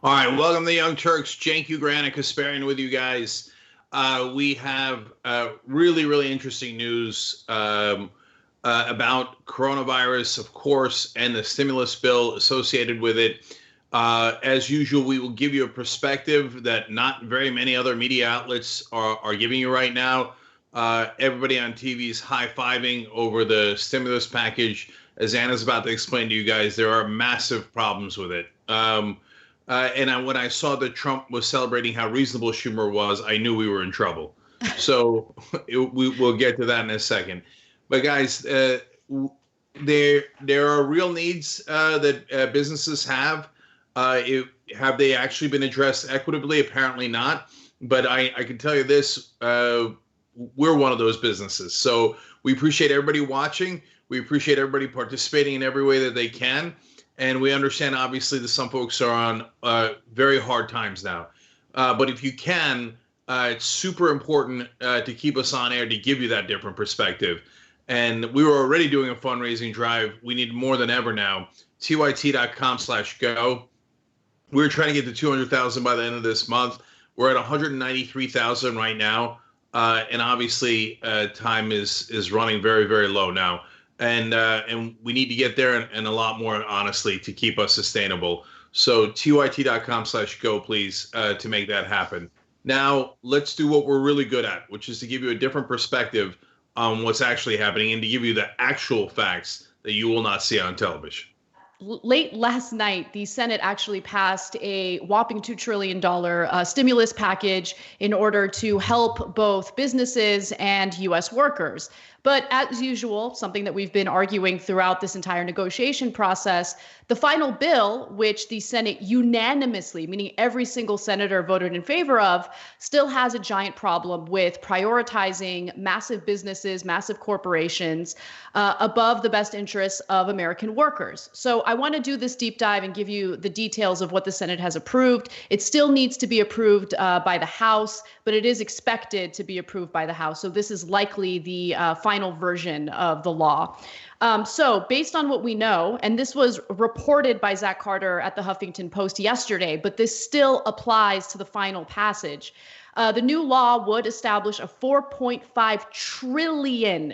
All right, welcome to the Young Turks. Cenk Uygur and Kasparian with you guys. We have really interesting news about coronavirus, of course, and the stimulus bill associated with it. As usual, we will give you a perspective that not very many other media outlets are giving you right now. Everybody on TV is high-fiving over the stimulus package. As Anna's about to explain to you guys, there are massive problems with it. When I saw that Trump was celebrating how reasonable Schumer was, I knew we were in trouble. So we'll get to that in a second. But guys, there are real needs that businesses have. Have they actually been addressed equitably? Apparently not. But I can tell you this, we're one of those businesses. So we appreciate everybody watching. We appreciate everybody participating in every way that they can. And we understand, obviously, that some folks are on very hard times now. But if you can, it's super important to keep us on air to give you that different perspective. And we were already doing a fundraising drive. We need more than ever now. TYT.com/go. We're trying to get to 200,000 by the end of this month. We're at 193,000 right now. And obviously, time is running very low now. And we need to get there and a lot more, honestly, to keep us sustainable. So TYT.com/go, please, to make that happen. Now, let's do what we're really good at, which is to give you a different perspective on what's actually happening and to give you the actual facts that you will not see on television. Late last night, the Senate actually passed a whopping $2 trillion stimulus package in order to help both businesses and U.S. workers. But as usual, something that we've been arguing throughout this entire negotiation process, the final bill, which the Senate unanimously, meaning every single senator voted in favor of, still has a giant problem with prioritizing massive businesses, massive corporations above the best interests of American workers. So I want to do this deep dive and give you the details of what the Senate has approved. It still needs to be approved by the House, but it is expected to be approved by the House. So this is likely the final version of the law. So based on what we know, and this was reported by Zach Carter at the Huffington Post yesterday, but this still applies to the final passage. The new law would establish a $4.5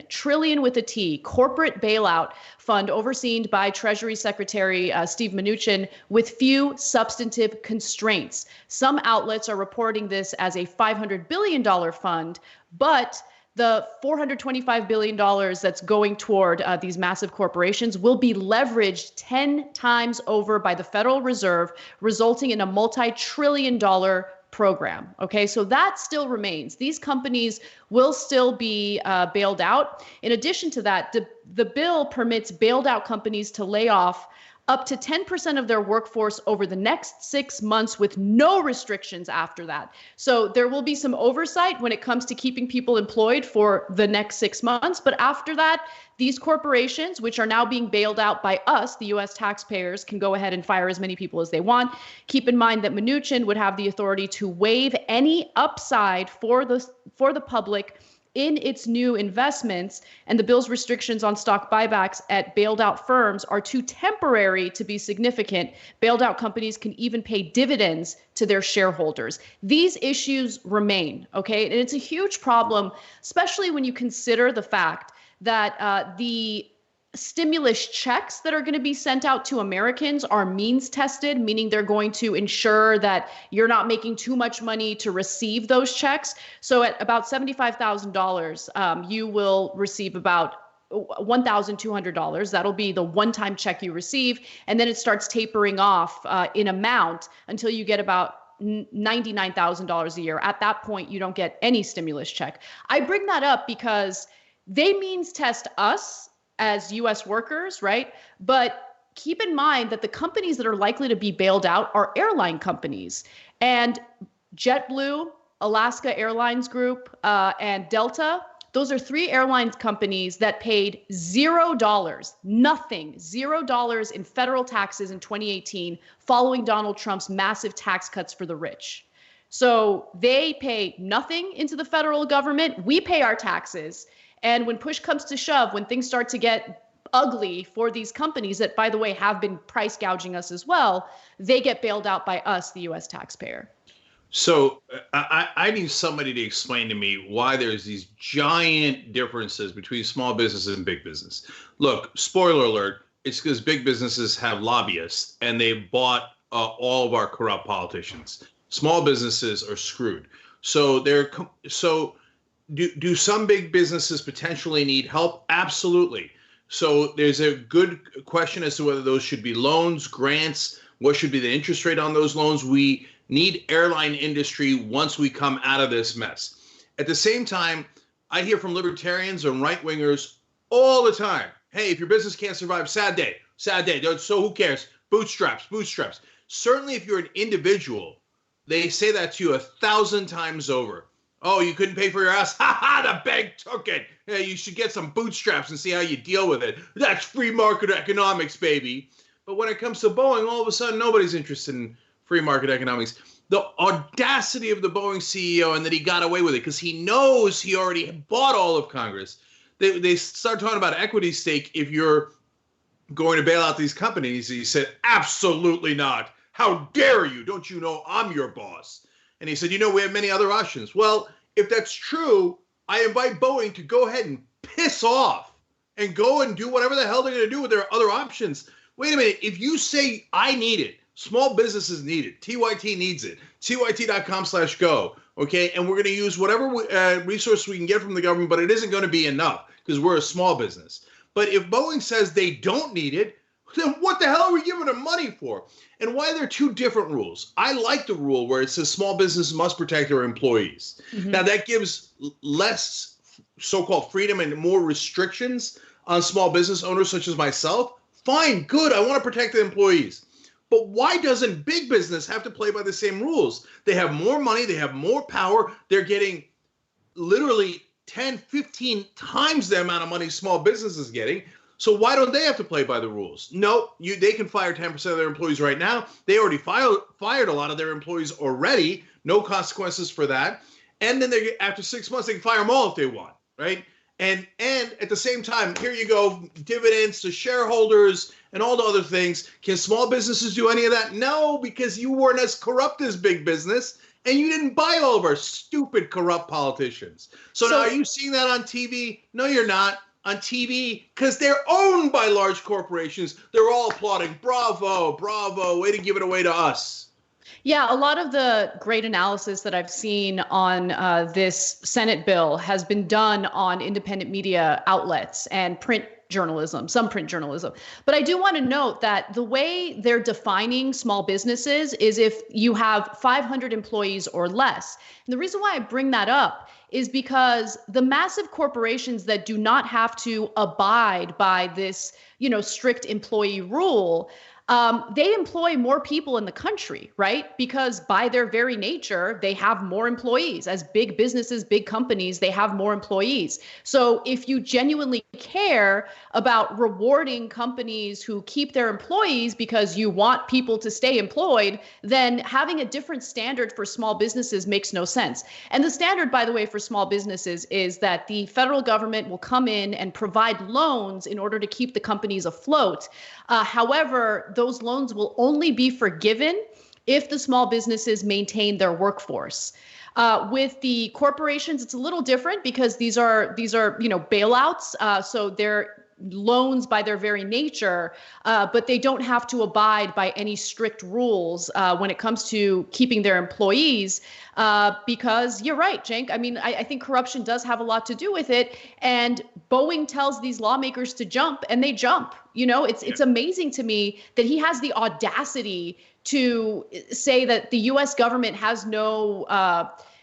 trillion with a T, corporate bailout fund overseen by Treasury Secretary Steve Mnuchin with few substantive constraints. Some outlets are reporting this as a $500 billion fund, but the $425 billion that's going toward these massive corporations will be leveraged 10 times over by the Federal Reserve, resulting in a multi-trillion-dollar program. Okay, so that still remains. These companies will still be bailed out. In addition to that, the bill permits bailed out companies to lay off up to 10% of their workforce over the next 6 months with no restrictions after that. So there will be some oversight when it comes to keeping people employed for the next 6 months. But after that, these corporations, which are now being bailed out by us, the U.S. taxpayers, can go ahead and fire as many people as they want. Keep in mind that Mnuchin would have the authority to waive any upside for the public in its new investments, and the bill's restrictions on stock buybacks at bailed out firms are too temporary to be significant. Bailed out companies can even pay dividends to their shareholders. These issues remain, okay? And it's a huge problem, especially when you consider the fact that the stimulus checks that are going to be sent out to Americans are means tested, meaning they're going to ensure that you're not making too much money to receive those checks. So at about $75,000, you will receive about $1,200. That'll be the one-time check you receive. And then it starts tapering off in amount until you get about $99,000 a year. At that point, you don't get any stimulus check. I bring that up because they means test us as U.S. workers, right? But keep in mind that the companies that are likely to be bailed out are airline companies. And JetBlue, Alaska Airlines Group, and Delta, those are three airlines companies that paid $0, nothing, $0 in federal taxes in 2018 following Donald Trump's massive tax cuts for the rich. So they pay nothing into the federal government. We pay our taxes. And when push comes to shove, when things start to get ugly for these companies that, by the way, have been price gouging us as well. They get bailed out by us, the U.S. taxpayer. So I need somebody to explain to me why there's these giant differences between small businesses and big business. Look, spoiler alert, it's because big businesses have lobbyists and they bought all of our corrupt politicians. Small businesses are screwed. So do some big businesses potentially need help? Absolutely. So there's a good question as to whether those should be loans, grants, what should be the interest rate on those loans. We need airline industry once we come out of this mess. At the same time, I hear from libertarians and right-wingers all the time, hey, if your business can't survive, sad day, sad day. So who cares? Bootstraps, bootstraps. Certainly if you're an individual, they say that to you 1,000 times over. Oh, you couldn't pay for your house? Ha ha, the bank took it. Yeah, you should get some bootstraps and see how you deal with it. That's free market economics, baby. But when it comes to Boeing, all of a sudden, nobody's interested in free market economics. The audacity of the Boeing CEO, and that he got away with it because he knows he already bought all of Congress. They start talking about equity stake if you're going to bail out these companies. He said, absolutely not. How dare you? Don't you know I'm your boss? And he said, we have many other options. Well, if that's true, I invite Boeing to go ahead and piss off and go and do whatever the hell they're going to do with their other options. Wait a minute. If you say I need it, small businesses need it, TYT needs it, tyt.com/go, okay? And we're going to use whatever resource we can get from the government, but it isn't going to be enough because we're a small business. But if Boeing says they don't need it, then what the hell are we giving them money for? And why are there two different rules? I like the rule where it says small business must protect their employees. Mm-hmm. Now, that gives less so-called freedom and more restrictions on small business owners such as myself. Fine, good. I want to protect the employees. But why doesn't big business have to play by the same rules? They have more money. They have more power. They're getting literally 10, 15 times the amount of money small business is getting. So why don't they have to play by the rules? No, they can fire 10% of their employees right now. They already fired a lot of their employees already. No consequences for that. And then after 6 months, they can fire them all if they want, right? And at the same time, here you go, dividends to shareholders and all the other things. Can small businesses do any of that? No, because you weren't as corrupt as big business, and you didn't buy all of our stupid, corrupt politicians. So now, are you seeing that on TV? No, you're not. On TV, because they're owned by large corporations. They're all applauding. Bravo, bravo, way to give it away to us. Yeah, a lot of the great analysis that I've seen on this Senate bill has been done on independent media outlets and print journalism, some print journalism. But I do want to note that the way they're defining small businesses is if you have 500 employees or less. And the reason why I bring that up is because the massive corporations that do not have to abide by this, strict employee rule, they employ more people in the country, right? Because by their very nature, they have more employees. As big businesses, big companies, they have more employees. So if you genuinely care about rewarding companies who keep their employees because you want people to stay employed, then having a different standard for small businesses makes no sense. And the standard, by the way, for small businesses is that the federal government will come in and provide loans in order to keep the companies afloat. However, those loans will only be forgiven if the small businesses maintain their workforce. With the corporations, it's a little different because these are bailouts. So they're loans by their very nature, but they don't have to abide by any strict rules when it comes to keeping their employees. Because you're right, Cenk. I mean, I think corruption does have a lot to do with it. And Boeing tells these lawmakers to jump, and they jump. It's amazing to me that he has the audacity to say that the U.S. government has no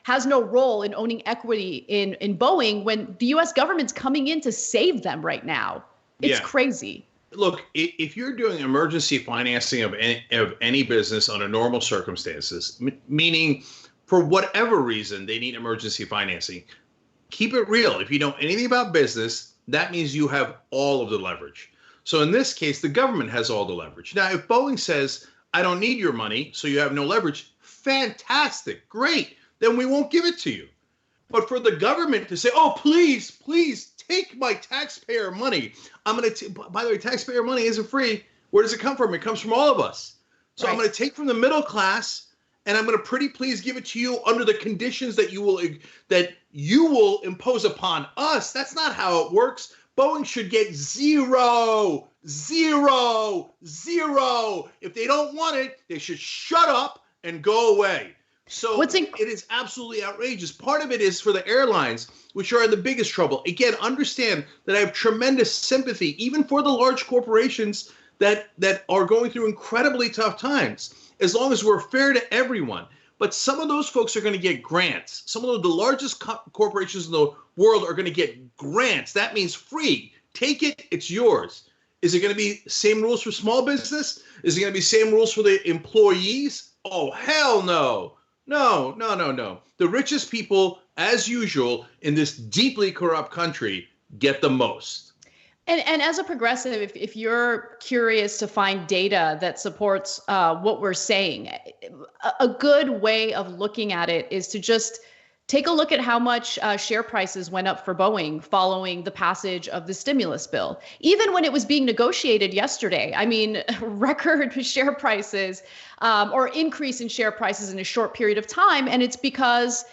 role in owning equity in Boeing when the U.S. government's coming in to save them right now. It's crazy. Look, if you're doing emergency financing of any business under normal circumstances, meaning for whatever reason they need emergency financing, keep it real. If you know anything about business, that means you have all of the leverage. So in this case, the government has all the leverage. Now, if Boeing says, I don't need your money, so you have no leverage, fantastic, great. Then we won't give it to you. But for the government to say, oh, please, please take my taxpayer money. By the way, taxpayer money isn't free. Where does it come from? It comes from all of us. So right. I'm going to take from the middle class, and I'm going to pretty please give it to you under the conditions that you will impose upon us. That's not how it works. Boeing should get zero. If they don't want it, they should shut up and go away. So it is absolutely outrageous. Part of it is for the airlines, which are in the biggest trouble. Again, understand that I have tremendous sympathy, even for the large corporations that are going through incredibly tough times, as long as we're fair to everyone. But some of those folks are going to get grants. Some of the largest corporations in the world are going to get grants. That means free. Take it. It's yours. Is it going to be same rules for small business? Is it going to be same rules for the employees? Oh, hell no. No. The richest people, as usual, in this deeply corrupt country get the most. And as a progressive, if you're curious to find data that supports what we're saying, a good way of looking at it is to just take a look at how much share prices went up for Boeing following the passage of the stimulus bill. Even when it was being negotiated yesterday, I mean, record share prices or increase in share prices in a short period of time. And it's because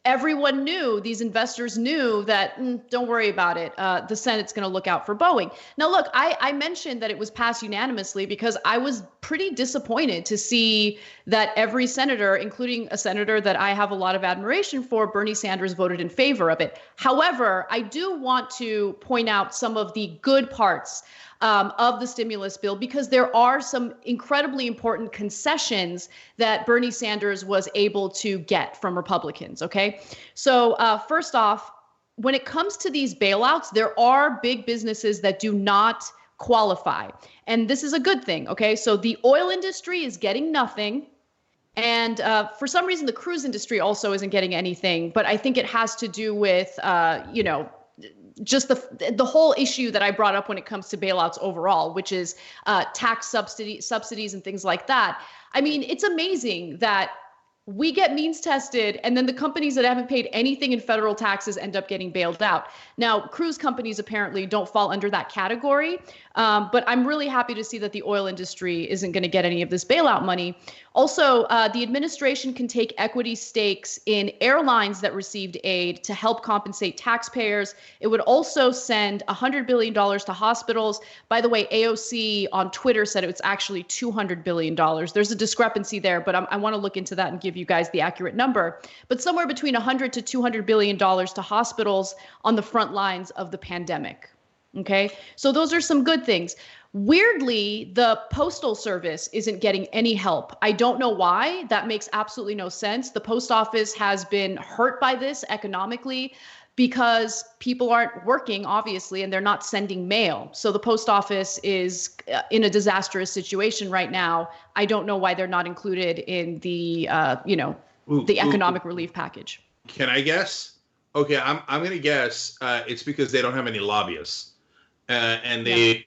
everyone knew, these investors knew that, don't worry about it. The Senate's going to look out for Boeing. Now, look, I mentioned that it was passed unanimously because I was pretty disappointed to see that every senator, including a senator that I have a lot of admiration for, Bernie Sanders, voted in favor of it. However, I do want to point out some of the good parts of the stimulus bill, because there are some incredibly important concessions that Bernie Sanders was able to get from Republicans. Okay, so first off, when it comes to these bailouts, there are big businesses that do not qualify. And this is a good thing. Okay, so the oil industry is getting nothing. And for some reason, the cruise industry also isn't getting anything. But I think it has to do with, just the whole issue that I brought up when it comes to bailouts overall, which is tax subsidies and things like that. I mean, it's amazing that we get means tested, and then the companies that haven't paid anything in federal taxes end up getting bailed out. Now, cruise companies apparently don't fall under that category, but I'm really happy to see that the oil industry isn't going to get any of this bailout money. Also, the administration can take equity stakes in airlines that received aid to help compensate taxpayers. It would also send $100 billion to hospitals. By the way, AOC on Twitter said it's actually $200 billion. There's a discrepancy there, but I want to look into that and give you guys the accurate number. But somewhere between $100 to $200 billion to hospitals on the front lines of the pandemic. Okay, so those are some good things. Weirdly, the Postal Service isn't getting any help. I don't know why. That makes absolutely no sense. The post office has been hurt by this economically because people aren't working, obviously, and they're not sending mail. So the post office is in a disastrous situation right now. I don't know why they're not included in the, the economic relief package. Can I guess? Okay, I'm going to guess it's because they don't have any lobbyists. And they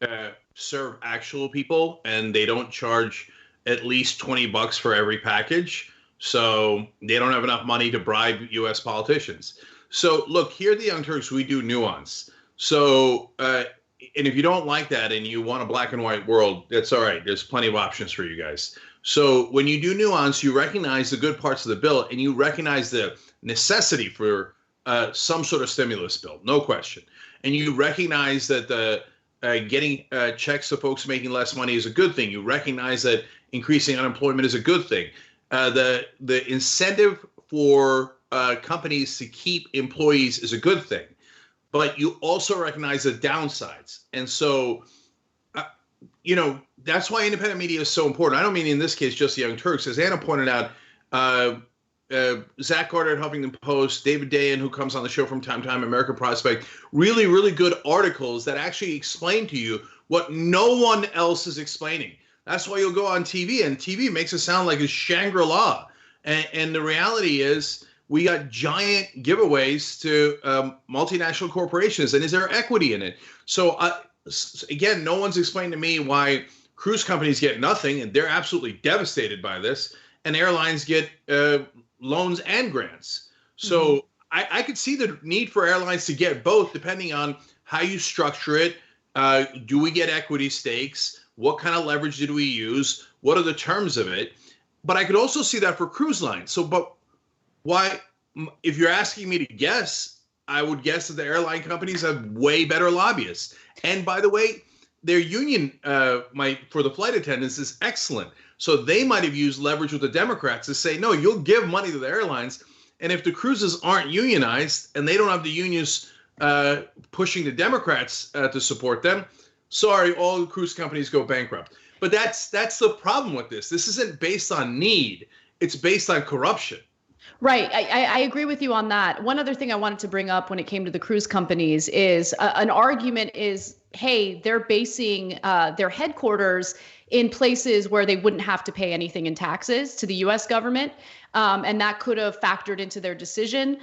serve actual people, and they don't charge at least $20 for every package. So they don't have enough money to bribe U.S. politicians. So look, here at the Young Turks, we do nuance. So, and if you don't like that and you want a black and white world, that's all right. There's plenty of options for you guys. So when you do nuance, you recognize the good parts of the bill, and you recognize the necessity for some sort of stimulus bill, no question. And you recognize that the getting checks to folks making less money is a good thing. You recognize that increasing unemployment is a good thing. The incentive for companies to keep employees is a good thing. But you also recognize the downsides. And so, that's why independent media is so important. I don't mean in this case just the Young Turks. As Anna pointed out, Zach Carter at Huffington Post, David Dayen, who comes on the show from time to time, American Prospect, really, really good articles that actually explain to you what no one else is explaining. That's why you'll go on TV, and TV makes it sound like it's Shangri-La. And the reality is we got giant giveaways to multinational corporations, and is there equity in it? So, again, no one's explained to me why cruise companies get nothing, and they're absolutely devastated by this, and airlines get loans and grants. So I could see the need for airlines to get both, depending on how you structure it. Do we get equity stakes? What kind of leverage did we use? What are the terms of it? But I could also see that for cruise lines. So, but why? If you're asking me to guess, I would guess that the airline companies have way better lobbyists. And by the way, their union for the flight attendants is excellent. So they might have used leverage with the Democrats to say, no, you'll give money to the airlines. And if the cruises aren't unionized and they don't have the unions pushing the Democrats to support them, sorry, all the cruise companies go bankrupt. But that's the problem with this. This isn't based on need. It's based on corruption. Right. I agree with you on that. One other thing I wanted to bring up when it came to the cruise companies is an argument is, hey, they're basing their headquarters in places where they wouldn't have to pay anything in taxes to the U.S. government. And that could have factored into their decision.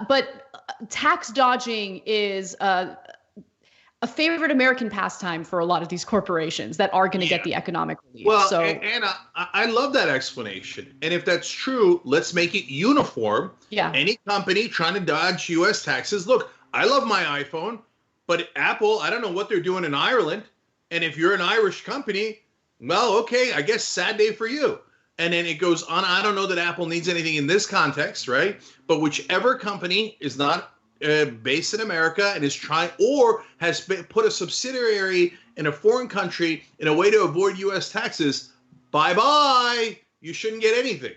But tax dodging is a favorite American pastime for a lot of these corporations that are going to get the economic relief. Well, so, and I love that explanation. And if that's true, let's make it uniform. Yeah. Any company trying to dodge U.S. taxes. Look, I love my iPhone, but Apple, I don't know what they're doing in Ireland. And if you're an Irish company, well, okay, I guess sad day for you. And then it goes on. I don't know that Apple needs anything in this context, right? But whichever company is not based in America and is trying or has put a subsidiary in a foreign country in a way to avoid U.S. taxes, bye-bye. You shouldn't get anything.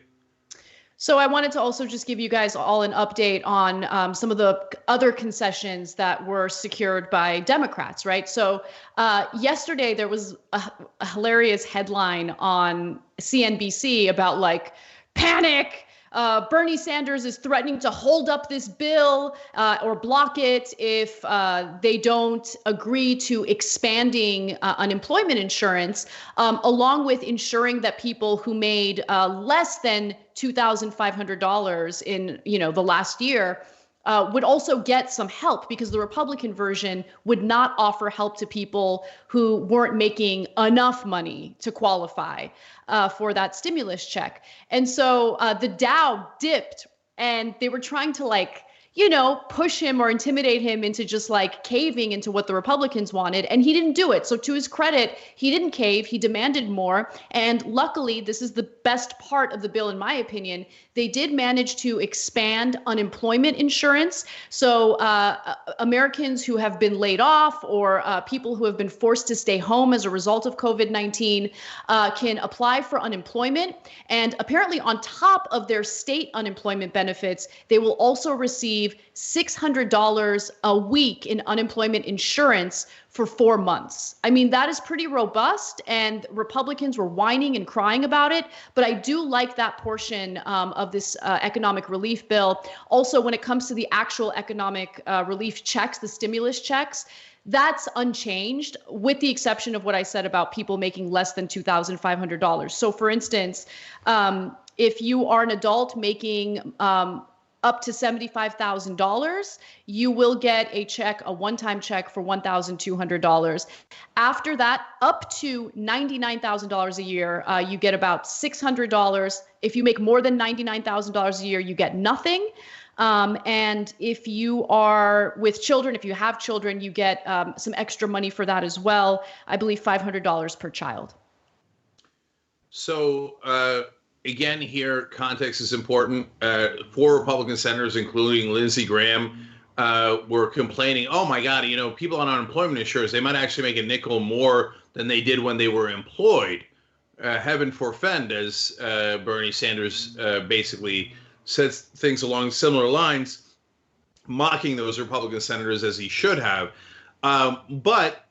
So I wanted to also just give you guys all an update on some of the other concessions that were secured by Democrats, right? So yesterday there was a hilarious headline on CNBC about like panic. Bernie Sanders is threatening to hold up this bill or block it if they don't agree to expanding unemployment insurance, along with ensuring that people who made less than $2,500 in the last year would also get some help, because the Republican version would not offer help to people who weren't making enough money to qualify for that stimulus check. And so the Dow dipped, and they were trying to push him or intimidate him into just caving into what the Republicans wanted. And he didn't do it. So to his credit, he didn't cave. He demanded more. And luckily, this is the best part of the bill, in my opinion. They did manage to expand unemployment insurance. So Americans who have been laid off or people who have been forced to stay home as a result of COVID-19 can apply for unemployment. And apparently on top of their state unemployment benefits, they will also receive $600 a week in unemployment insurance for 4 months. I mean, that is pretty robust, and Republicans were whining and crying about it. But I do like that portion of this economic relief bill. Also, when it comes to the actual economic relief checks, the stimulus checks, that's unchanged, with the exception of what I said about people making less than $2,500. So for instance, if you are an adult making up to $75,000, you will get a one-time check for $1,200. After that, up to $99,000 a year, you get about $600. If you make more than $99,000 a year, you get nothing. And if you are with children, if you have children, you get some extra money for that as well. I believe $500 per child. So, again, here, context is important. 4 Republican senators, including Lindsey Graham, were complaining, oh, my God, people on unemployment insurance, they might actually make a nickel more than they did when they were employed. Heaven forfend, as Bernie Sanders basically says things along similar lines, mocking those Republican senators as he should have. But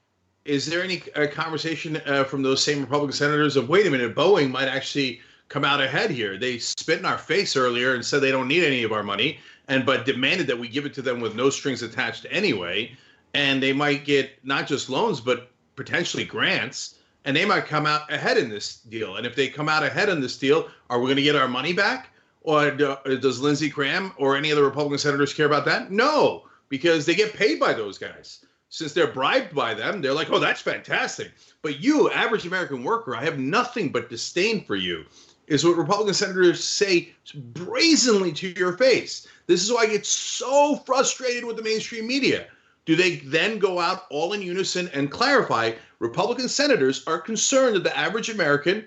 is there any conversation from those same Republican senators of, wait a minute, Boeing might actually come out ahead here? They spit in our face earlier and said they don't need any of our money, but demanded that we give it to them with no strings attached anyway. And they might get not just loans, but potentially grants, and they might come out ahead in this deal. And if they come out ahead in this deal, are we going to get our money back? Or does Lindsey Graham or any of the Republican senators care about that? No, because they get paid by those guys. Since they're bribed by them, they're like, oh, that's fantastic. But you, average American worker, I have nothing but disdain for you. is what Republican senators say brazenly to your face. This is why I get so frustrated with the mainstream media. Do they then go out all in unison and clarify Republican senators are concerned that the average American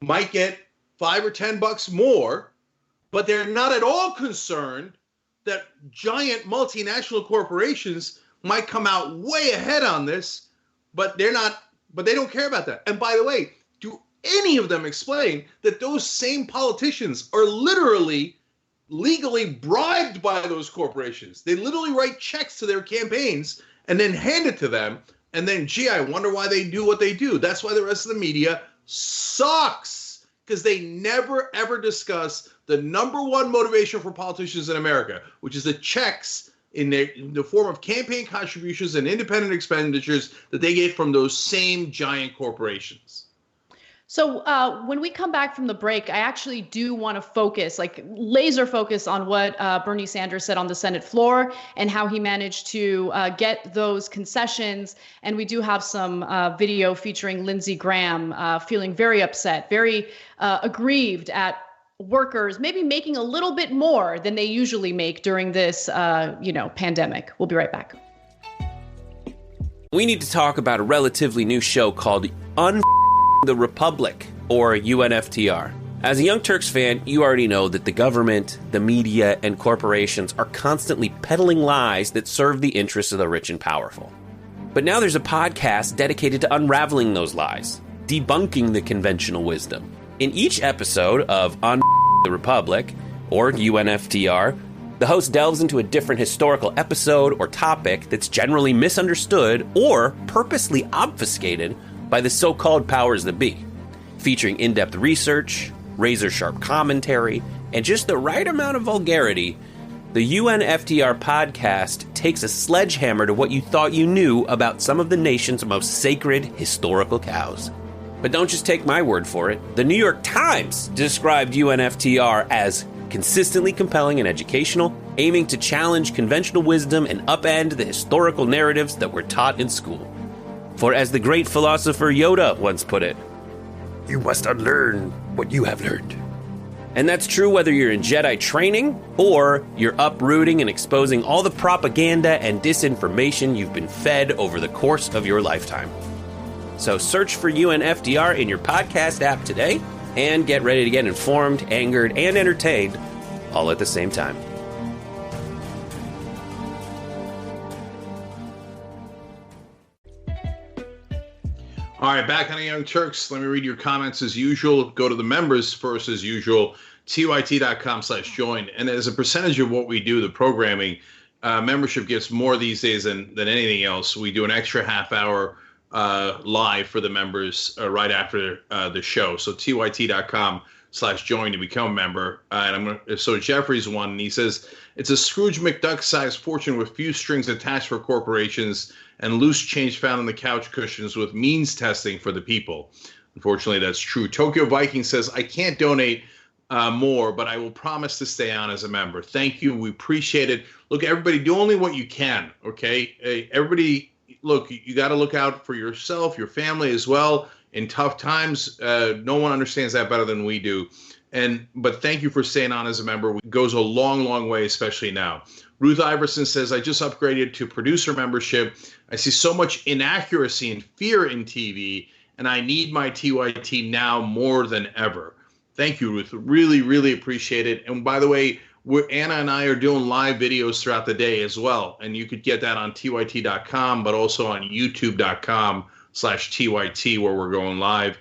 might get $5 or $10 more, but they're not at all concerned that giant multinational corporations might come out way ahead on this, but they don't care about that. And by the way, do any of them explain that those same politicians are literally legally bribed by those corporations? They literally write checks to their campaigns and then hand it to them. And then, gee, I wonder why they do what they do. That's why the rest of the media sucks, because they never, ever discuss the number one motivation for politicians in America, which is the checks in the form of campaign contributions and independent expenditures that they get from those same giant corporations. So when we come back from the break, I actually do want to focus, like laser focus on what Bernie Sanders said on the Senate floor and how he managed to get those concessions. And we do have some video featuring Lindsey Graham feeling very upset, very aggrieved at workers maybe making a little bit more than they usually make during this, pandemic. We'll be right back. We need to talk about a relatively new show called the Republic, or UNFTR. As a Young Turks fan, you already know that the government, the media, and corporations are constantly peddling lies that serve the interests of the rich and powerful. But now there's a podcast dedicated to unraveling those lies, debunking the conventional wisdom. In each episode of On the Republic, or UNFTR, the host delves into a different historical episode or topic that's generally misunderstood or purposely obfuscated by the so-called powers that be, featuring in-depth research, razor-sharp commentary, and just the right amount of vulgarity. The UNFTR podcast takes a sledgehammer to what you thought you knew about some of the nation's most sacred historical cows. But don't just take my word for it. The New York Times described UNFTR as consistently compelling and educational, aiming to challenge conventional wisdom and upend the historical narratives that were taught in school. For as the great philosopher Yoda once put it, you must unlearn what you have learned. And that's true whether you're in Jedi training or you're uprooting and exposing all the propaganda and disinformation you've been fed over the course of your lifetime. So search for UNFTR in your podcast app today and get ready to get informed, angered, and entertained all at the same time. All right, back on the Young Turks. Let me read your comments as usual. Go to the members first as usual, tyt.com/join. And as a percentage of what we do, the programming, membership gets more these days than anything else. We do an extra half hour live for the members right after the show. So tyt.com/join to become a member. So Jeffrey's one, and he says, it's a Scrooge McDuck-sized fortune with few strings attached for corporations and loose change found on the couch cushions with means testing for the people. Unfortunately, that's true. Tokyo Viking says, I can't donate more, but I will promise to stay on as a member. Thank you. We appreciate it. Look, everybody, do only what you can, okay? Everybody, look, you got to look out for yourself, your family as well. In tough times, no one understands that better than we do. But thank you for staying on as a member. It goes a long, long way, especially now. Ruth Iverson says, I just upgraded to producer membership. I see so much inaccuracy and fear in TV, and I need my TYT now more than ever. Thank you, Ruth. Really, really appreciate it. And by the way, Anna and I are doing live videos throughout the day as well. And you could get that on tyt.com, but also on youtube.com/TYT, where we're going live.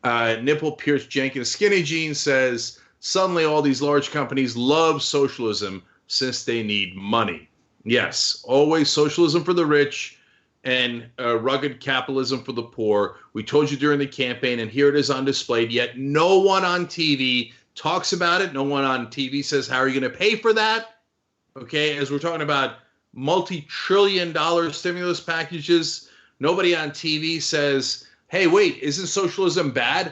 Nipple Pierce Jenkins Skinny Jeans says, suddenly all these large companies love socialism since they need money. Yes, always socialism for the rich and rugged capitalism for the poor. We told you during the campaign, and here it is on display, yet no one on TV talks about it. No one on TV says, how are you going to pay for that? Okay, as we're talking about multi-trillion-dollar stimulus packages, nobody on TV says, hey, wait, isn't socialism bad?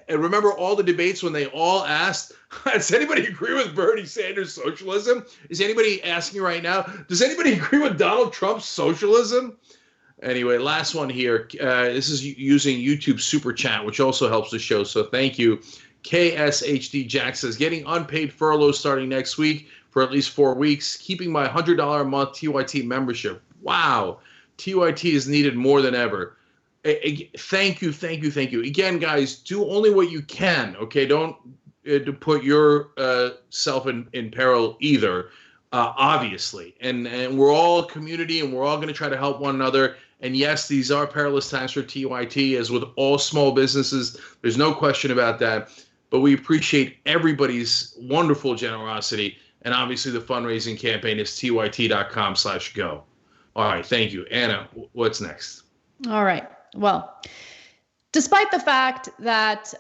And remember all the debates when they all asked, does anybody agree with Bernie Sanders' socialism? Is anybody asking right now, does anybody agree with Donald Trump's socialism? Anyway, last one here. This is using YouTube Super Chat, which also helps the show, so thank you. KSHD Jack says, getting unpaid furlough starting next week for at least 4 weeks, keeping my $100 a month TYT membership. Wow. TYT is needed more than ever. Thank you. Again, guys, do only what you can, okay? Don't to put your self in peril either, obviously. And we're all a community, and we're all going to try to help one another. And yes, these are perilous times for TYT, as with all small businesses. There's no question about that. But we appreciate everybody's wonderful generosity. And obviously the fundraising campaign is tyt.com/go. All right, thank you. Anna, what's next? All right. Well, despite the fact that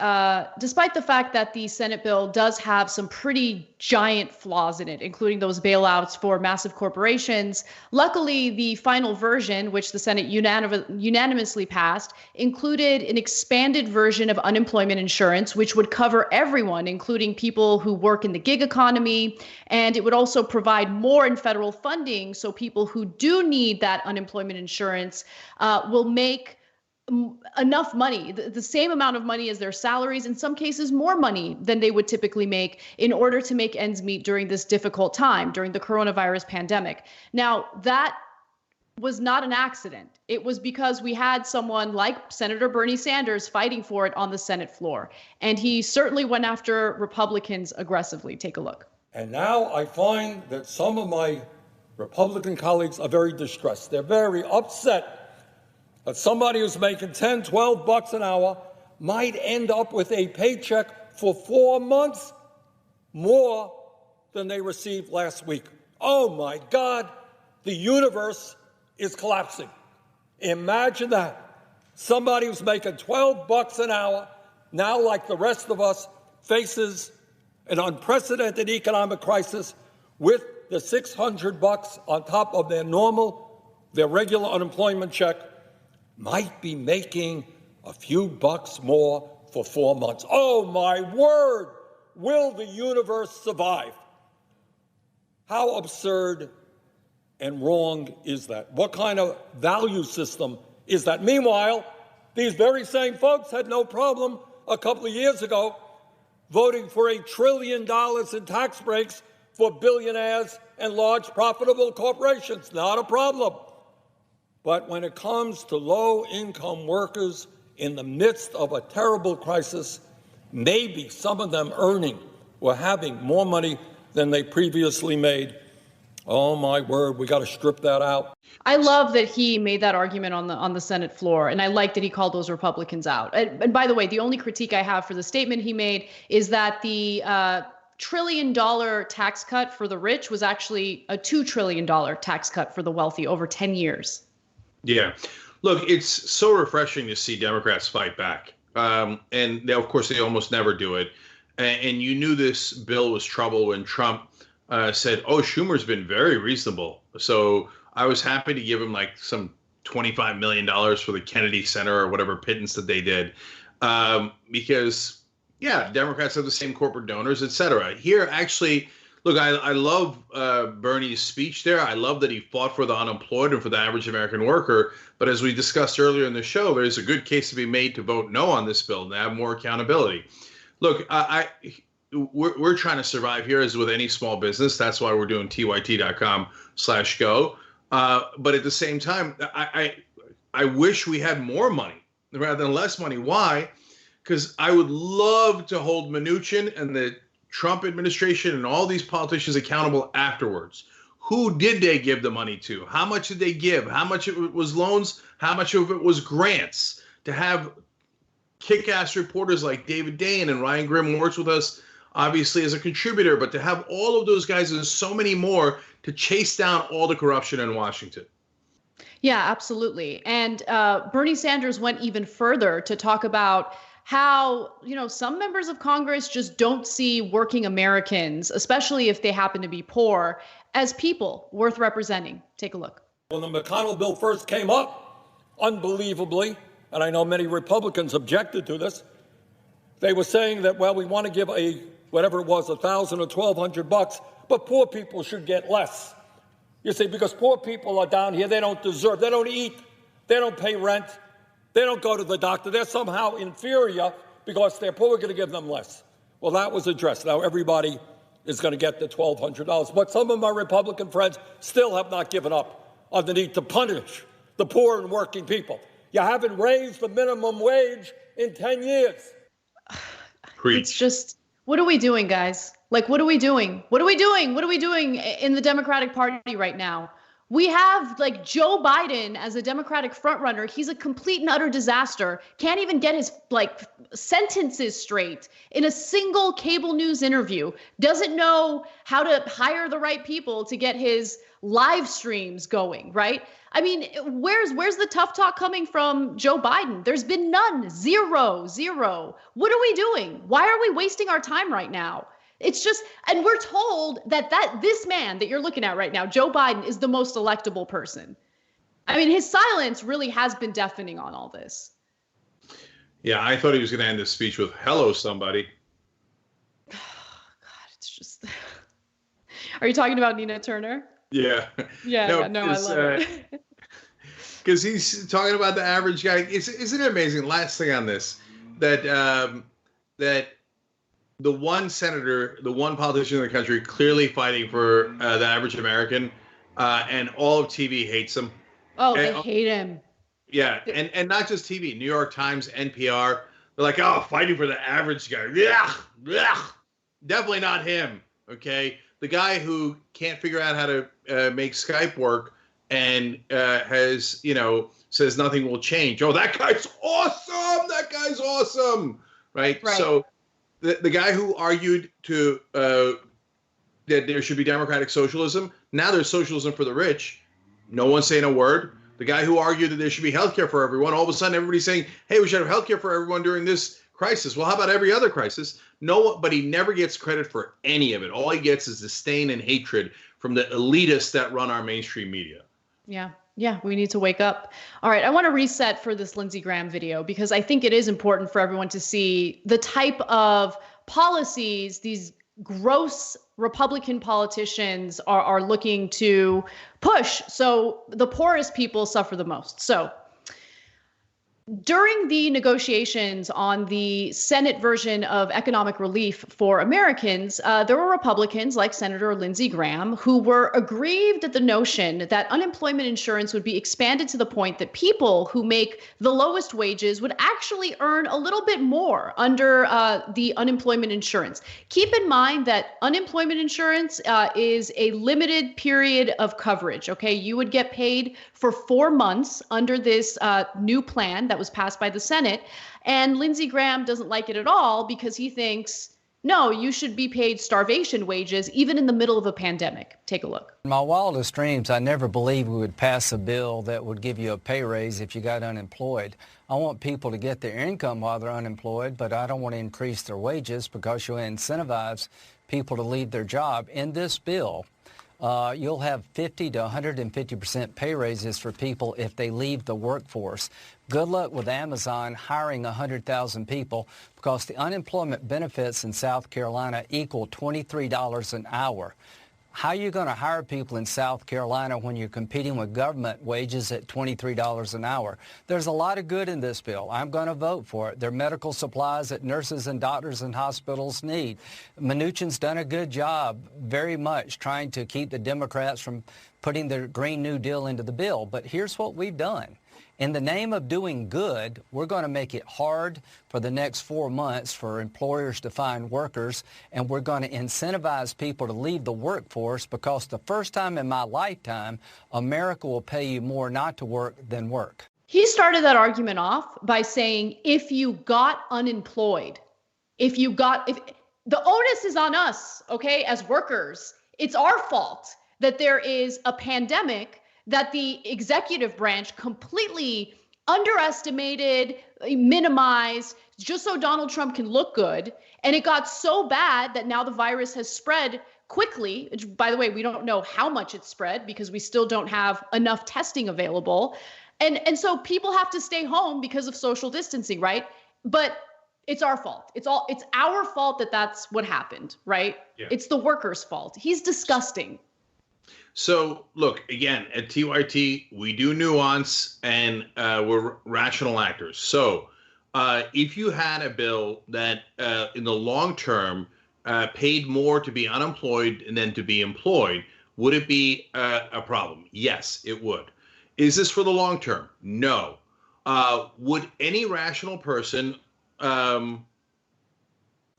the Senate bill does have some pretty giant flaws in it, including those bailouts for massive corporations, luckily the final version, which the Senate unanimously passed, included an expanded version of unemployment insurance, which would cover everyone, including people who work in the gig economy. And it would also provide more in federal funding, so people who do need that unemployment insurance will make enough money, the same amount of money as their salaries, in some cases more money than they would typically make, in order to make ends meet during this difficult time, during the coronavirus pandemic. Now, that was not an accident. It was because we had someone like Senator Bernie Sanders fighting for it on the Senate floor. And he certainly went after Republicans aggressively. Take a look. And now I find that some of my Republican colleagues are very distressed. They're very upset that somebody who's making $10, $12 an hour might end up with a paycheck for 4 months more than they received last week. Oh my God, the universe is collapsing. Imagine that. Somebody who's making $12 an hour now, like the rest of us, faces an unprecedented economic crisis with the $600 on top of their regular unemployment check, might be making a few bucks more for 4 months. Oh, my word! Will the universe survive? How absurd and wrong is that? What kind of value system is that? Meanwhile, these very same folks had no problem a couple of years ago voting for $1 trillion in tax breaks for billionaires and large profitable corporations. Not a problem. But when it comes to low-income workers in the midst of a terrible crisis, maybe some of them earning or having more money than they previously made, oh my word, we got to strip that out. I love that he made that argument on the Senate floor, and I like that he called those Republicans out. And by the way, the only critique I have for the statement he made is that the $1 trillion tax cut for the rich was actually a $2 trillion tax cut for the wealthy over 10 years. Yeah. Look, it's so refreshing to see Democrats fight back. And they, of course, they almost never do it. And you knew this bill was trouble when Trump said, oh, Schumer's been very reasonable. So I was happy to give him like some $25 million for the Kennedy Center or whatever pittance that they did. Because, yeah, Democrats have the same corporate donors, et cetera. Here, actually, look, I love Bernie's speech there. I love that he fought for the unemployed and for the average American worker. But as we discussed earlier in the show, there's a good case to be made to vote no on this bill and have more accountability. Look, we're trying to survive here, as with any small business. That's why we're doing tyt.com/go. But at the same time, I wish we had more money rather than less money. Why? Because I would love to hold Mnuchin and the Trump administration and all these politicians accountable afterwards. Who did they give the money to? How much did they give? How much of it was loans? How much of it was grants? To have kick-ass reporters like David Dane and Ryan Grimm works with us, obviously, as a contributor, but to have all of those guys and so many more to chase down all the corruption in Washington. Yeah, absolutely. And Bernie Sanders went even further to talk about how, some members of Congress just don't see working Americans, especially if they happen to be poor, as people worth representing. Take a look. When the McConnell bill first came up, unbelievably, and I know many Republicans objected to this, they were saying that, well, we want to give whatever it was, $1,000 or $1,200, but poor people should get less. You see, because poor people are down here, they don't deserve, they don't eat, they don't pay rent, they don't go to the doctor, they're somehow inferior because they're poor, we're going to give them less. Well, that was addressed. Now everybody is going to get the $1,200. But some of my Republican friends still have not given up on the need to punish the poor and working people. You haven't raised the minimum wage in 10 years. Preach. It's just, what are we doing, guys? Like, what are we doing? What are we doing? What are we doing in the Democratic Party right now? We have like Joe Biden as a Democratic frontrunner. He's a complete and utter disaster. Can't even get his like sentences straight in a single cable news interview. Doesn't know how to hire the right people to get his live streams going, right? I mean, where's the tough talk coming from Joe Biden? There's been none. Zero. What are we doing? Why are we wasting our time right now? It's just, and we're told that this man that you're looking at right now, Joe Biden, is the most electable person. I mean, his silence really has been deafening on all this. Yeah, I thought he was going to end his speech with "Hello, somebody." God, it's just. Are you talking about Nina Turner? Yeah. Yeah, I love it. Because he's talking about the average guy. Isn't it amazing? Last thing on this, that the one senator, the one politician in the country clearly fighting for the average American, and all of TV hates him. Oh, they hate him. Yeah, and not just TV. New York Times, NPR, they're like, oh, fighting for the average guy. Yeah, definitely not him. Okay, the guy who can't figure out how to make Skype work and says nothing will change. Oh, that guy's awesome. That guy's awesome. Right. So the guy who argued to that there should be democratic socialism, now there's socialism for the rich. No one's saying a word. The guy who argued that there should be healthcare for everyone, all of a sudden everybody's saying, hey, we should have healthcare for everyone during this crisis. Well, how about every other crisis? No, but he never gets credit for any of it. All he gets is disdain and hatred from the elitists that run our mainstream media. Yeah, we need to wake up. All right, I want to reset for this Lindsey Graham video because I think it is important for everyone to see the type of policies these gross Republican politicians are looking to push. So the poorest people suffer the most. So during the negotiations on the Senate version of economic relief for Americans, there were Republicans like Senator Lindsey Graham who were aggrieved at the notion that unemployment insurance would be expanded to the point that people who make the lowest wages would actually earn a little bit more under the unemployment insurance. Keep in mind that unemployment insurance is a limited period of coverage. Okay, you would get paid for 4 months under this new plan that was passed by the Senate. And Lindsey Graham doesn't like it at all because he thinks, no, you should be paid starvation wages even in the middle of a pandemic. Take a look. In my wildest dreams, I never believed we would pass a bill that would give you a pay raise if you got unemployed. I want people to get their income while they're unemployed, but I don't want to increase their wages because you'll incentivize people to leave their job. In this bill, you'll have 50 to 150% pay raises for people if they leave the workforce. Good luck with Amazon hiring 100,000 people because the unemployment benefits in South Carolina equal $23 an hour. How are you going to hire people in South Carolina when you're competing with government wages at $23 an hour? There's a lot of good in this bill. I'm going to vote for it. They're medical supplies that nurses and doctors and hospitals need. Mnuchin's done a good job, very much, trying to keep the Democrats from putting their Green New Deal into the bill. But here's what we've done. In the name of doing good, we're going to make it hard for the next 4 months for employers to find workers, and we're going to incentivize people to leave the workforce because the first time in my lifetime, America will pay you more not to work than work. He started that argument off by saying, if you got unemployed, if the onus is on us, okay, as workers, it's our fault that there is a pandemic that the executive branch completely underestimated, minimized, just so Donald Trump can look good. And it got so bad that now the virus has spread quickly. By the way, we don't know how much it's spread because we still don't have enough testing available. And so people have to stay home because of social distancing, right? But it's our fault. It's our fault that that's what happened, right? Yeah. It's the workers' fault. He's disgusting. So, look, again, at TYT, we do nuance and we're rational actors. So if you had a bill that in the long term paid more to be unemployed and then to be employed, would it be a problem? Yes, it would. Is this for the long term? No. Would any rational person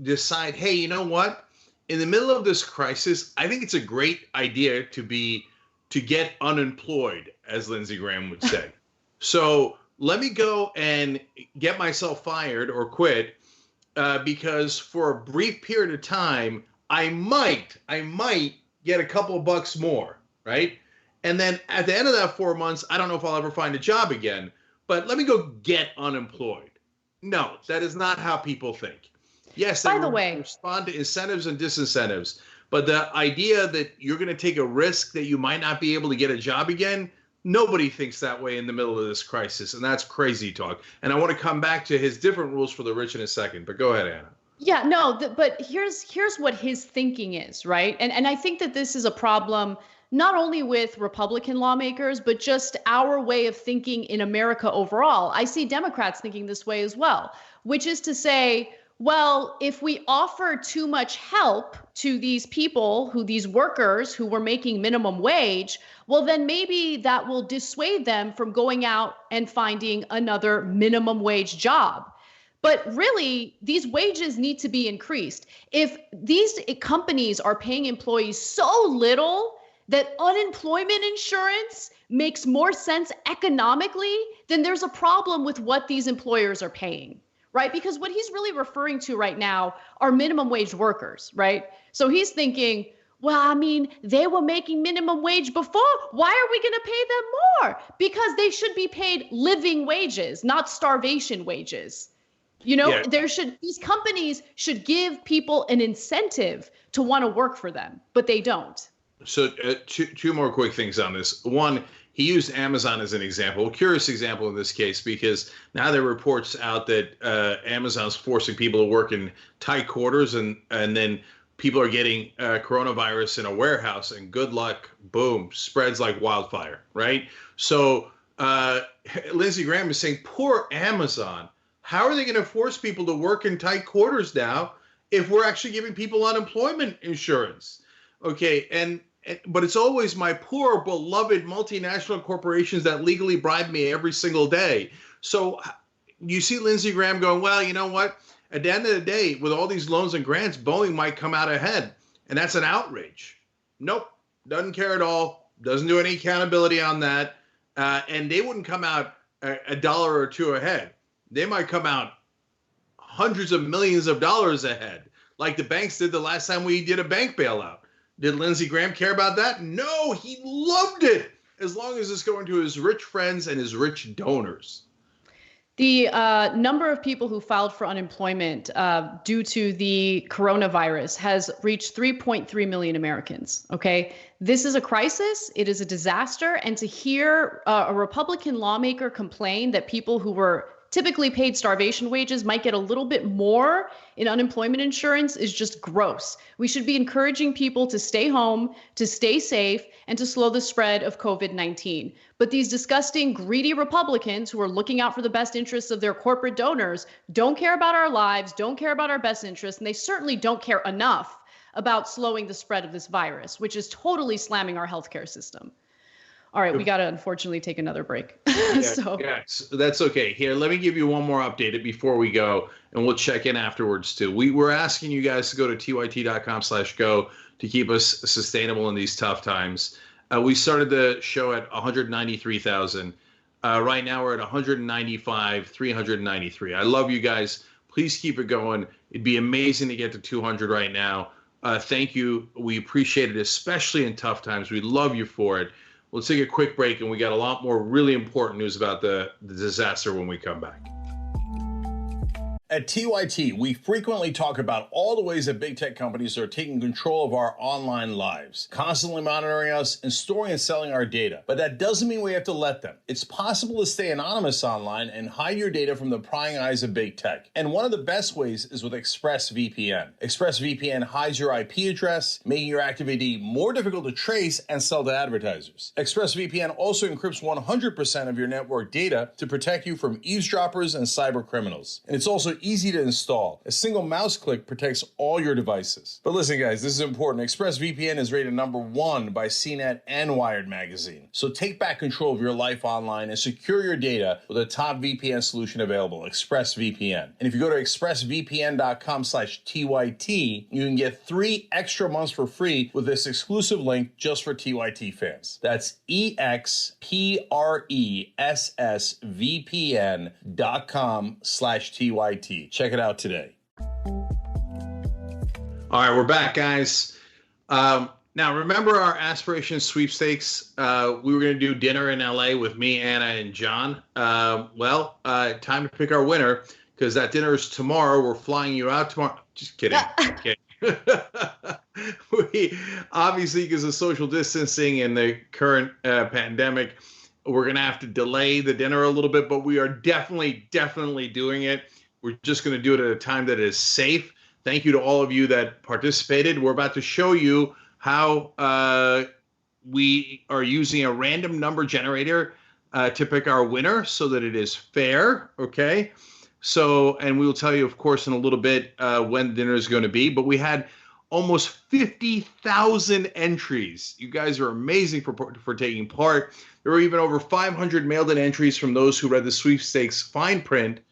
decide, hey, you know what? In the middle of this crisis, I think it's a great idea to get unemployed, as Lindsey Graham would say. So let me go and get myself fired or quit because for a brief period of time, I might get a couple of bucks more, right? And then at the end of that 4 months, I don't know if I'll ever find a job again, but let me go get unemployed. No, that is not how people think. Yes, they respond to incentives and disincentives, but the idea that you're going to take a risk that you might not be able to get a job again, nobody thinks that way in the middle of this crisis, and that's crazy talk. And I want to come back to his different rules for the rich in a second, but go ahead, Anna. Yeah, no, but here's what his thinking is, right? And I think that this is a problem not only with Republican lawmakers, but just our way of thinking in America overall. I see Democrats thinking this way as well, which is to say, well, if we offer too much help to these people, these workers who were making minimum wage, well, then maybe that will dissuade them from going out and finding another minimum wage job. But really, these wages need to be increased. If these companies are paying employees so little that unemployment insurance makes more sense economically, then there's a problem with what these employers are paying. Right? Because what he's really referring to right now are minimum wage workers, right? So he's thinking, well, I mean, they were making minimum wage before. Why are we going to pay them more? Because they should be paid living wages, not starvation wages. You know, these companies should give people an incentive to want to work for them, but they don't. So two more quick things on this. One, he used Amazon as an example, a curious example in this case, because now there are reports out that Amazon's forcing people to work in tight quarters, and then people are getting coronavirus in a warehouse, and good luck, boom, spreads like wildfire, right? So Lindsey Graham is saying, poor Amazon. How are they going to force people to work in tight quarters now if we're actually giving people unemployment insurance? Okay, but it's always my poor, beloved multinational corporations that legally bribe me every single day. So you see Lindsey Graham going, well, you know what? At the end of the day, with all these loans and grants, Boeing might come out ahead. And that's an outrage. Nope, doesn't care at all. Doesn't do any accountability on that. And they wouldn't come out a dollar or two ahead. They might come out hundreds of millions of dollars ahead, like the banks did the last time we did a bank bailout. Did Lindsey Graham care about that? No, he loved it, as long as it's going to his rich friends and his rich donors. The number of people who filed for unemployment due to the coronavirus has reached 3.3 million Americans. Okay, this is a crisis. It is a disaster. And to hear a Republican lawmaker complain that people who were typically paid starvation wages might get a little bit more in unemployment insurance is just gross. We should be encouraging people to stay home, to stay safe, and to slow the spread of COVID-19. But these disgusting, greedy Republicans who are looking out for the best interests of their corporate donors don't care about our lives, don't care about our best interests, and they certainly don't care enough about slowing the spread of this virus, which is totally slamming our healthcare system. All right, we got to unfortunately take another break. Yes, that's okay. Here, let me give you one more update before we go, and we'll check in afterwards too. We're asking you guys to go to tyt.com/go to keep us sustainable in these tough times. We started the show at 193,000. Right now we're at 195,393. I love you guys. Please keep it going. It'd be amazing to get to 200 right now. Thank you. We appreciate it, especially in tough times. We love you for it. Let's take a quick break, and we got a lot more really important news about the disaster when we come back. At TYT, we frequently talk about all the ways that big tech companies are taking control of our online lives, constantly monitoring us and storing and selling our data. But that doesn't mean we have to let them. It's possible to stay anonymous online and hide your data from the prying eyes of big tech. And one of the best ways is with ExpressVPN. ExpressVPN hides your IP address, making your active AD more difficult to trace and sell to advertisers. ExpressVPN also encrypts 100% of your network data to protect you from eavesdroppers and cyber criminals. And it's also easy to install. A single mouse click protects all your devices. But listen, guys, this is important. ExpressVPN is rated #1 by CNET and Wired magazine. So take back control of your life online and secure your data with a top VPN solution available, ExpressVPN. And if you go to expressvpn.com/TYT, you can get 3 extra months for free with this exclusive link just for TYT fans. That's expressvpn.com/TYT. Check it out today. All right, we're back, guys. Now, remember our Aspiration sweepstakes? We were going to do dinner in LA with me, Anna, and John. Time to pick our winner, because that dinner is tomorrow. We're flying you out tomorrow. Just kidding. Okay. We obviously, because of social distancing and the current pandemic, we're going to have to delay the dinner a little bit, but we are definitely doing it. We're just going to do it at a time that is safe. Thank you to all of you that participated. We're about to show you how we are using a random number generator to pick our winner so that it is fair, okay? So, and we will tell you, of course, in a little bit when dinner is going to be, but we had almost 50,000 entries. You guys are amazing for taking part. There were even over 500 mailed-in entries from those who read the sweepstakes fine print.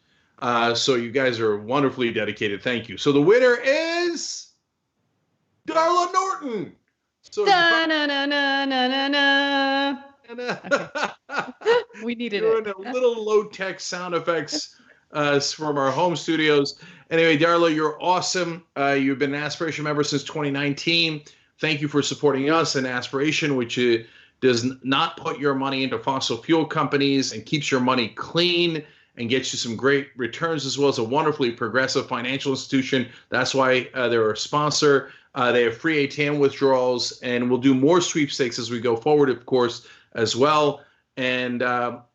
So you guys are wonderfully dedicated. Thank you. So the winner is Darla Norton. So we needed doing a little low-tech sound effects from our home studios. Anyway, Darla, you're awesome. You've been an Aspiration member since 2019. Thank you for supporting us and Aspiration, which does not put your money into fossil fuel companies and keeps your money clean and gets you some great returns, as well as a wonderfully progressive financial institution. That's why they're a sponsor. They have free ATM withdrawals, and we'll do more sweepstakes as we go forward, of course, as well. And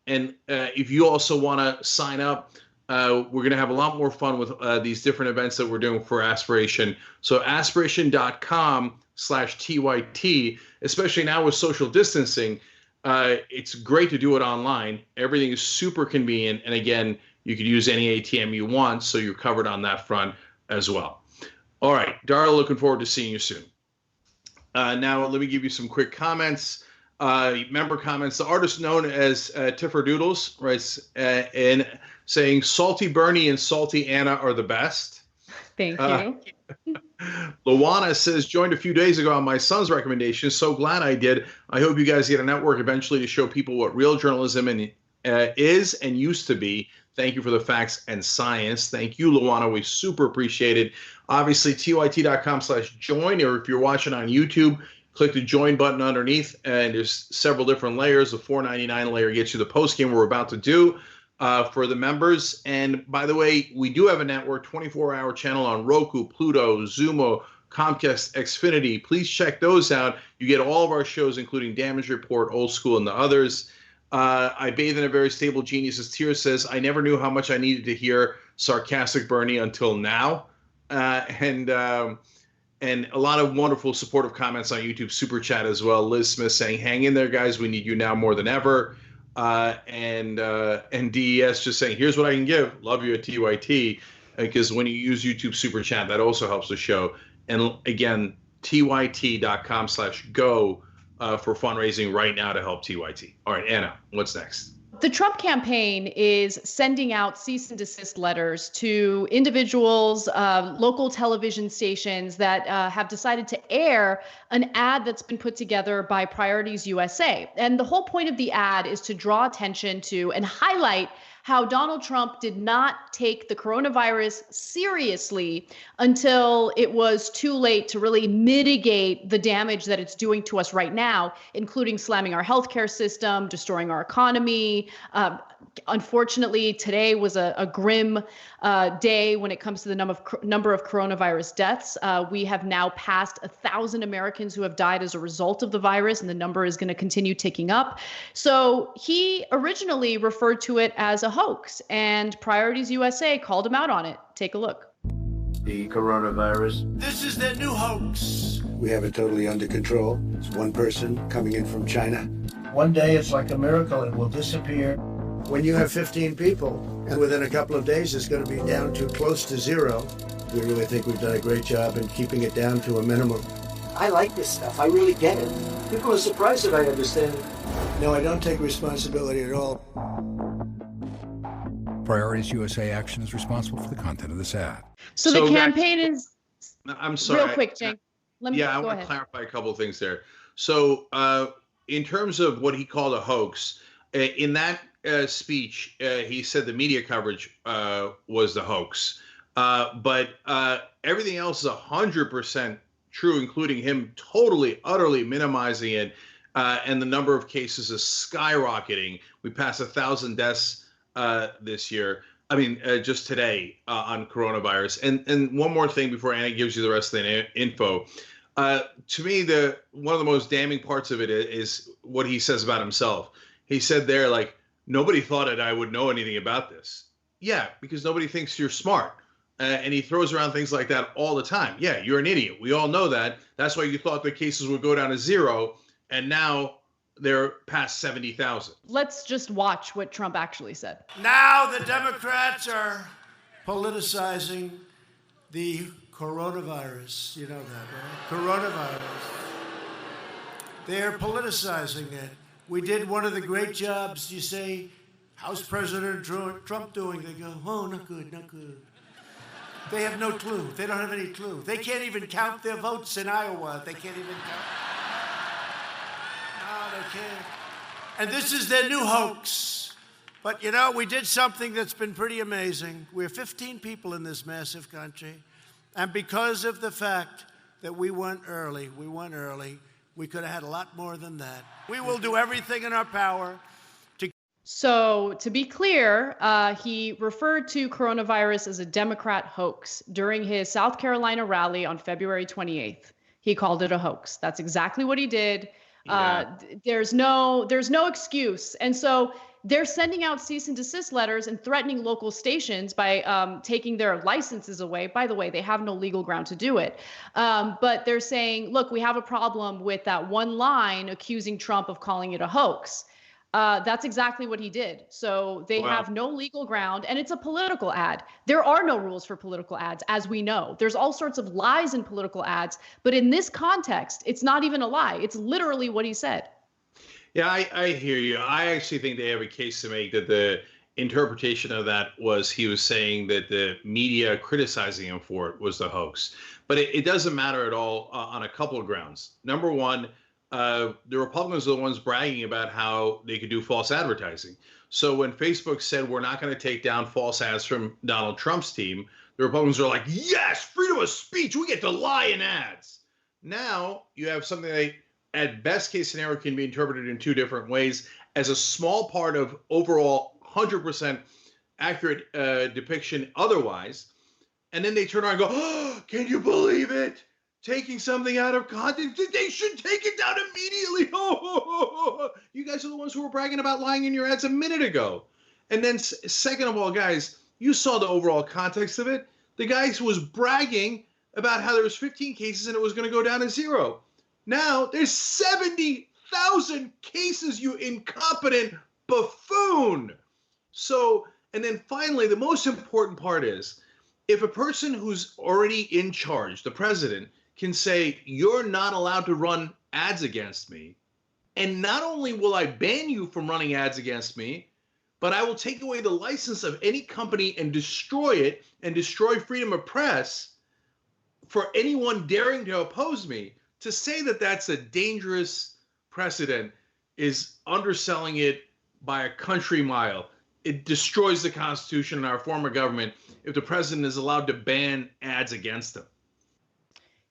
if you also want to sign up, we're going to have a lot more fun with these different events that we're doing for Aspiration. So aspiration.com/TYT, especially now with social distancing, it's great to do it online. Everything is super convenient. And again, you could use any ATM you want, so you're covered on that front as well. All right, Darla, looking forward to seeing you soon. Now, let me give you some quick comments. Member comments. The artist known as Tiffer Doodles writes in saying, Salty Bernie and Salty Anna are the best. Thank you. Luana says, joined a few days ago on my son's recommendation. So glad I did. I hope you guys get a network eventually to show people what real journalism is and used to be. Thank you for the facts and science. Thank you, Luana. We super appreciate it. Obviously, tyt.com/join, or if you're watching on YouTube, click the join button underneath, and there's several different layers. The $4.99 layer gets you the post game we're about to do for the members. And by the way, we do have a network 24-hour channel on Roku, Pluto, Zumo, Comcast, Xfinity. Please check those out. You get all of our shows, including Damage Report, Old School, and the others. I bathe in a very stable genius, as Tier says. I never knew how much I needed to hear sarcastic Bernie until now. And a lot of wonderful supportive comments on YouTube Super Chat as well. Liz Smith saying, hang in there, guys. We need you now more than ever. And DES just saying, here's what I can give. Love you at TYT. Because when you use YouTube Super Chat, that also helps the show. And again, tyt.com/go for fundraising right now to help TYT. All right, Anna, what's next? The Trump campaign is sending out cease and desist letters to individuals, local television stations that have decided to air an ad that's been put together by Priorities USA. And the whole point of the ad is to draw attention to and highlight how Donald Trump did not take the coronavirus seriously until it was too late to really mitigate the damage that it's doing to us right now, including slamming our healthcare system, destroying our economy. Unfortunately, today was a grim day when it comes to the number of coronavirus deaths. We have now passed 1,000 Americans who have died as a result of the virus, and the number is going to continue ticking up. So he originally referred to it as a hoax, and Priorities USA called him out on it. Take a look. The coronavirus. This is their new hoax. We have it totally under control. It's one person coming in from China. One day it's like a miracle, it will disappear. When you have 15 people, and within a couple of days it's going to be down to close to zero, we really think we've done a great job in keeping it down to a minimum. I like this stuff. I really get it. People are surprised that I understand it. No, I don't take responsibility at all. Priorities USA Action is responsible for the content of this ad. So the campaign is... I'm sorry. Real quick, Cenk. I want to clarify a couple of things there. So in terms of what he called a hoax, in that speech, he said the media coverage was the hoax. But everything else is 100% true, including him totally, utterly minimizing it. And the number of cases is skyrocketing. We passed 1,000 deaths this year. I mean, just today on coronavirus. And one more thing before Anna gives you the rest of the info. To me, one of the most damning parts of it is what he says about himself. He said there, like, nobody thought that I would know anything about this. Yeah, because nobody thinks you're smart. And he throws around things like that all the time. Yeah, you're an idiot. We all know that. That's why you thought the cases would go down to zero. And now they're past 70,000. Let's just watch what Trump actually said. Now the Democrats are politicizing the coronavirus. You know that, right? Coronavirus. They're politicizing it. We did one of the great jobs. You say, how's President Trump doing? They go, oh, not good, not good. They have no clue. They don't have any clue. They can't even count their votes in Iowa. They can't even count. No, they can't. And this is their new hoax. But, you know, we did something that's been pretty amazing. We're 15 people in this massive country. And because of the fact that we went early, we could have had a lot more than that. We will do everything in our power to... So to be clear, he referred to coronavirus as a Democrat hoax during his South Carolina rally on February 28th. He called it a hoax. That's exactly what he did. Yeah. There's no excuse. And so they're sending out cease and desist letters and threatening local stations by taking their licenses away. By the way, they have no legal ground to do it. But they're saying, look, we have a problem with that one line accusing Trump of calling it a hoax. That's exactly what he did. So they have no legal ground, and it's a political ad. There are no rules for political ads, as we know. There's all sorts of lies in political ads, but in this context, it's not even a lie. It's literally what he said. Yeah, I hear you. I actually think they have a case to make that the interpretation of that was he was saying that the media criticizing him for it was the hoax. But it doesn't matter at all on a couple of grounds. Number one, the Republicans are the ones bragging about how they could do false advertising. So when Facebook said we're not going to take down false ads from Donald Trump's team, the Republicans are like, yes, freedom of speech. We get to lie in ads. Now you have something that at best case scenario can be interpreted in two different ways as a small part of overall 100% accurate depiction otherwise. And then they turn around and go, oh, can you believe it? Taking something out of context, they should take it down immediately. Oh, you guys are the ones who were bragging about lying in your ads a minute ago. And then second of all, guys, you saw the overall context of it. The guy was bragging about how there was 15 cases and it was going to go down to zero. Now there's 70,000 cases, you incompetent buffoon. So, and then finally, the most important part is if a person who's already in charge, the president, can say, you're not allowed to run ads against me. And not only will I ban you from running ads against me, but I will take away the license of any company and destroy it and destroy freedom of press for anyone daring to oppose me. To say that that's a dangerous precedent is underselling it by a country mile. it destroys the Constitution and our form of government if the president is allowed to ban ads against them.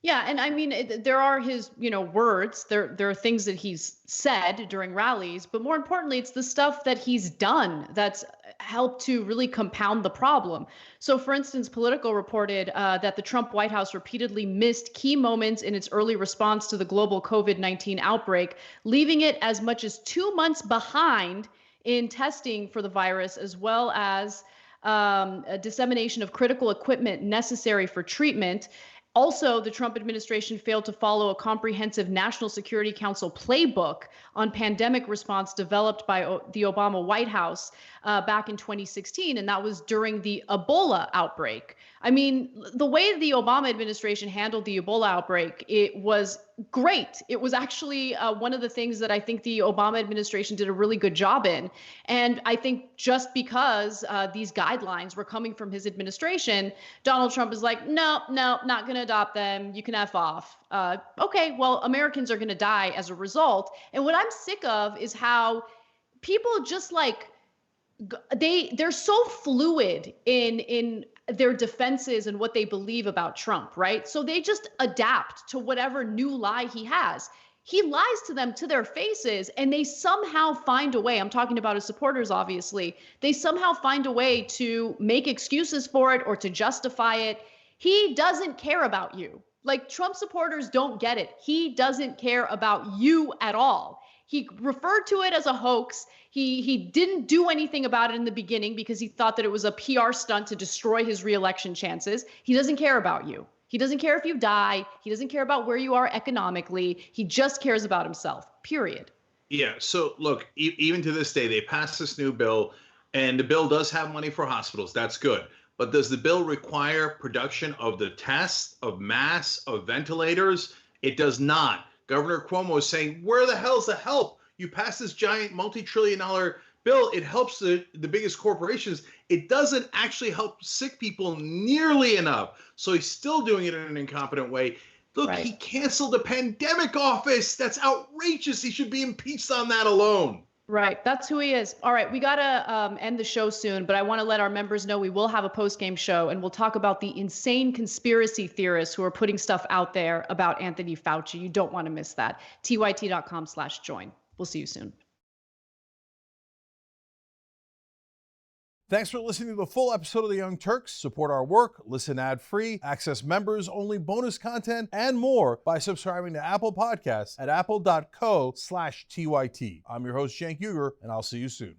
Yeah, and I mean, there are his, words. There are things that he's said during rallies, but more importantly, it's the stuff that he's done that's helped to really compound the problem. So, for instance, Politico reported that the Trump White House repeatedly missed key moments in its early response to the global COVID-19 outbreak, leaving it as much as 2 months behind in testing for the virus, as well as a dissemination of critical equipment necessary for treatment. Also, the Trump administration failed to follow a comprehensive National Security Council playbook on pandemic response developed by the Obama White House back in 2016, and that was during the Ebola outbreak. I mean, the way the Obama administration handled the Ebola outbreak, it was great. It was actually one of the things that I think the Obama administration did a really good job in. And I think just because these guidelines were coming from his administration, Donald Trump is like, no, not going to adopt them. You can F off. Okay, well, Americans are going to die as a result. And what I'm sick of is how people just like, they're so fluid in their defenses and what they believe about Trump, right? So they just adapt to whatever new lie he has. He lies to them to their faces, and they somehow find a way. I'm talking about his supporters, obviously. They somehow find a way to make excuses for it or to justify it. He doesn't care about you. Like, Trump supporters don't get it. He doesn't care about you at all. He referred to it as a hoax. He didn't do anything about it in the beginning because he thought that it was a PR stunt to destroy his reelection chances. He doesn't care about you. He doesn't care if you die. He doesn't care about where you are economically. He just cares about himself, period. Yeah. So look, even to this day, they passed this new bill, and the bill does have money for hospitals. That's good. But does the bill require production of the tests, of masks, of ventilators? It does not. Governor Cuomo is saying, where the hell's the help? You pass this giant multi-trillion-dollar bill. It helps the biggest corporations. It doesn't actually help sick people nearly enough. So he's still doing it in an incompetent way. Look, He canceled the pandemic office. That's outrageous. He should be impeached on that alone. Right. That's who he is. All right. We got to end the show soon, but I want to let our members know we will have a post-game show, and we'll talk about the insane conspiracy theorists who are putting stuff out there about Anthony Fauci. You don't want to miss that. TYT.com/join. We'll see you soon. Thanks for listening to the full episode of the Young Turks. Support our work, listen ad-free, access members-only bonus content, and more by subscribing to Apple Podcasts at apple.co/TYT. I'm your host, Cenk Uygur, and I'll see you soon.